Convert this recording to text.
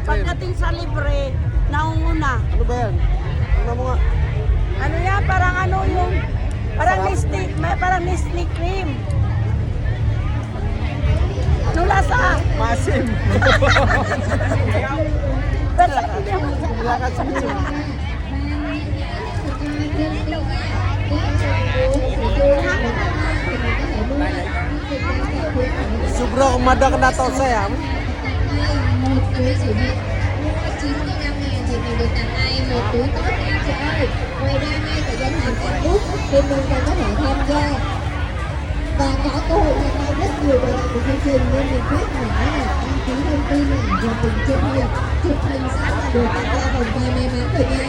Pagdating sa libre, naunguna. Ano ba yan? Ano mo nga? Ano yan? Parang ano yung... Parang Nestle cream. Ano lasa? Masim. Basta hindi ako Lakas sa Sobra umadak na to saya. Một túi chỉ bị 95.000 thì mình được tặng ai một túi tốt nha chị ơi. Ngoài ra ngay tại gian hàng Facebook thì mình còn có thể tham gia và có cơ hội tham gia rất nhiều hoạt động của chương trình, nên mình quét mã là đăng ký thông tin này và cùng chuyên nghiệp chụp hình sẵn là được tặng ra vòng quay may mắn rồi nha.